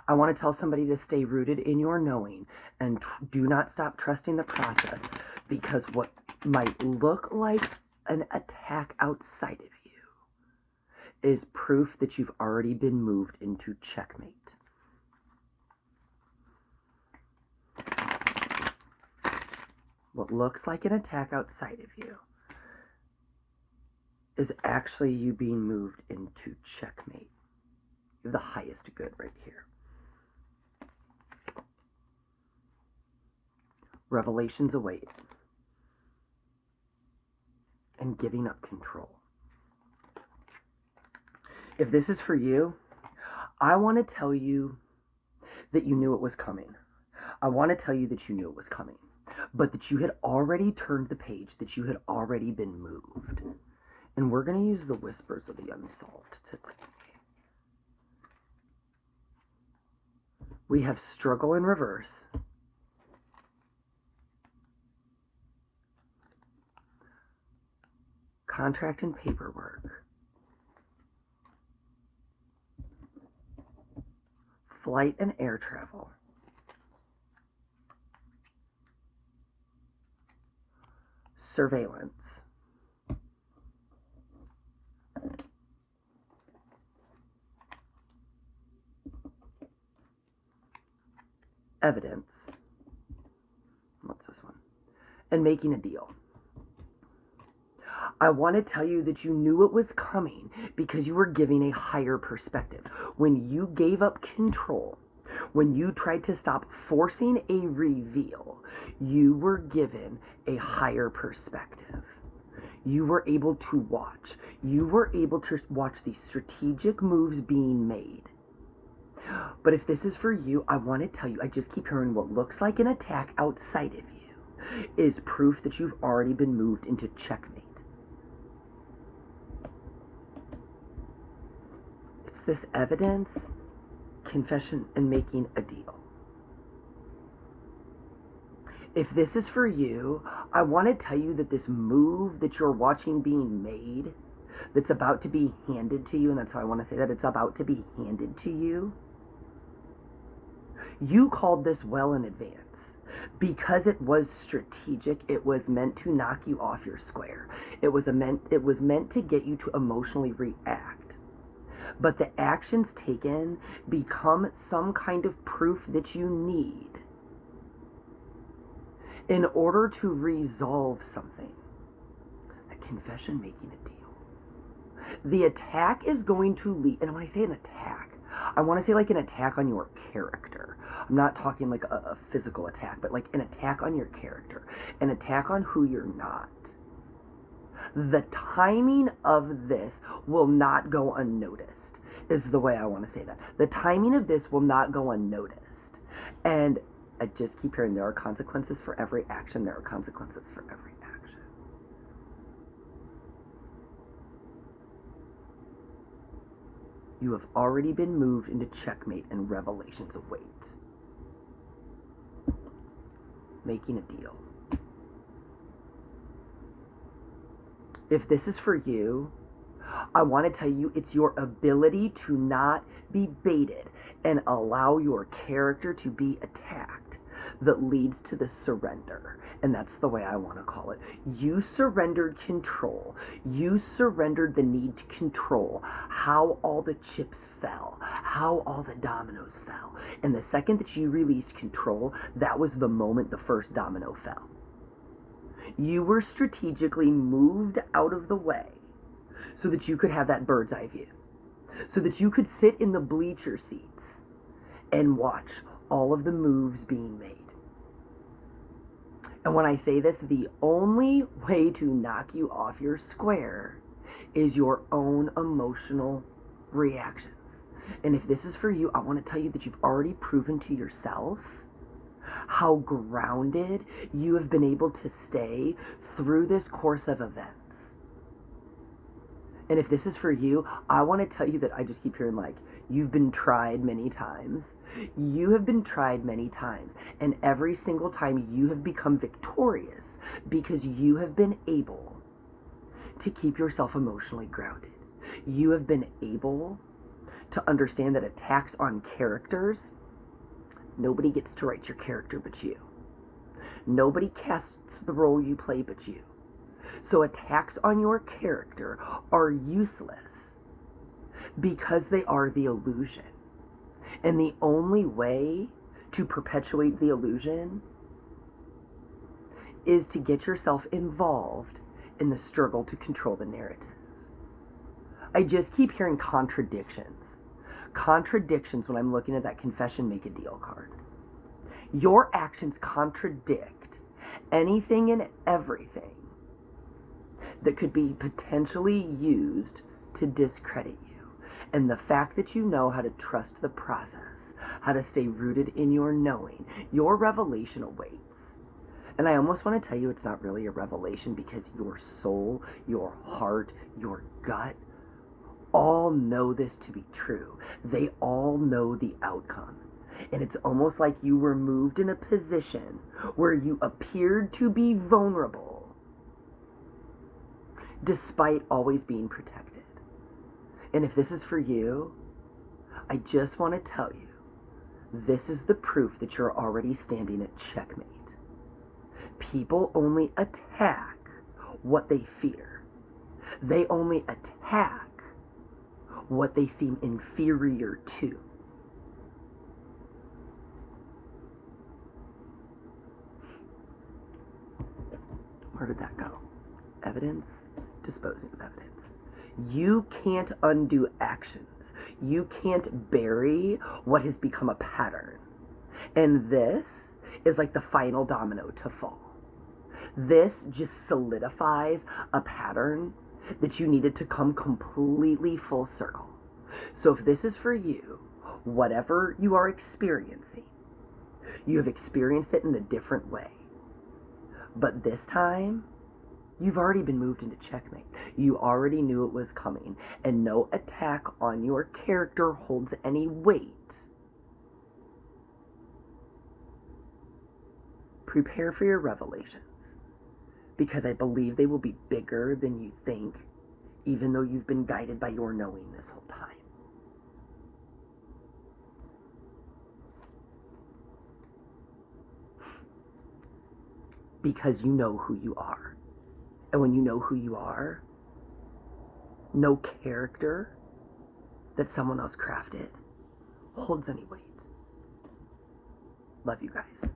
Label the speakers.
Speaker 1: I want to tell somebody to stay rooted in your knowing and do not stop trusting the process, because what might look like an attack outside of you is proof that you've already been moved into checkmate. What looks like an attack outside of you is actually you being moved into checkmate. You're the highest good right here. Revelations await. And giving up control. If this is for you, I want to tell you that you knew it was coming. I want to tell you that you knew it was coming, but that you had already turned the page, that you had already been moved. And we're going to use the whispers of the unsolved today. We have struggle in reverse. Contract and paperwork. Flight and air travel. Surveillance. Evidence. What's this one? And making a deal. I want to tell you that you knew it was coming because you were giving a higher perspective. When you gave up control, when you tried to stop forcing a reveal, you were given a higher perspective. You were able to watch. You were able to watch these strategic moves being made. But if this is for you, I want to tell you, I just keep hearing what looks like an attack outside of you is proof that you've already been moved into checkmate. It's this evidence, confession, and making a deal. If this is for you, I want to tell you that this move that you're watching being made, that's about to be handed to you, and that's how I want to say that, it's about to be handed to you, you called this well in advance. Because it was strategic, it was meant to knock you off your square. It was meant to get you to emotionally react. But the actions taken become some kind of proof that you need in order to resolve something. A confession, making a deal. The attack is going to lead, and when I say an attack, I want to say like an attack on your character. I'm not talking like a physical attack, but like an attack on your character, an attack on who you're not. The timing of this will not go unnoticed, is the way I want to say that. The timing of this will not go unnoticed. And I just keep hearing there are consequences for every action. There are consequences for every action. You have already been moved into checkmate, and revelations await. Making a deal. If this is for you, I want to tell you it's your ability to not be baited and allow your character to be attacked that leads to the surrender. And that's the way I want to call it. You surrendered control. You surrendered the need to control how all the chips fell, how all the dominoes fell. And the second that you released control, that was the moment the first domino fell. You were strategically moved out of the way so that you could have that bird's eye view, so that you could sit in the bleacher seats and watch all of the moves being made. And when I say this, the only way to knock you off your square is your own emotional reactions. And if this is for you, I want to tell you that you've already proven to yourself how grounded you have been able to stay through this course of events. And if this is for you, I want to tell you that I just keep hearing like, you've been tried many times. You have been tried many times. And every single time you have become victorious because you have been able to keep yourself emotionally grounded. You have been able to understand that attacks on characters, nobody gets to write your character but you. Nobody casts the role you play but you. So attacks on your character are useless because they are the illusion. And the only way to perpetuate the illusion is to get yourself involved in the struggle to control the narrative. I just keep hearing contradictions. Contradictions when I'm looking at that confession make a deal card. Your actions contradict anything and everything that could be potentially used to discredit you. And the fact that you know how to trust the process, how to stay rooted in your knowing, your revelation awaits. And I almost want to tell you it's not really a revelation because your soul, your heart, your gut all know this to be true. They all know the outcome. And it's almost like you were moved in a position where you appeared to be vulnerable despite always being protected. And if this is for you, I just want to tell you, this is the proof that you're already standing at checkmate. People only attack what they fear. They only attack what they seem inferior to. Where did that go? Evidence, disposing of evidence. You can't undo actions. You can't bury what has become a pattern. And this is like the final domino to fall. This just solidifies a pattern that you needed to come completely full circle. So if this is for you, whatever you are experiencing, you have experienced it in a different way. But this time, you've already been moved into checkmate. You already knew it was coming, and no attack on your character holds any weight. Prepare for your revelations, because I believe they will be bigger than you think, even though you've been guided by your knowing this whole time. Because you know who you are. And when you know who you are, no character that someone else crafted holds any weight. Love you guys.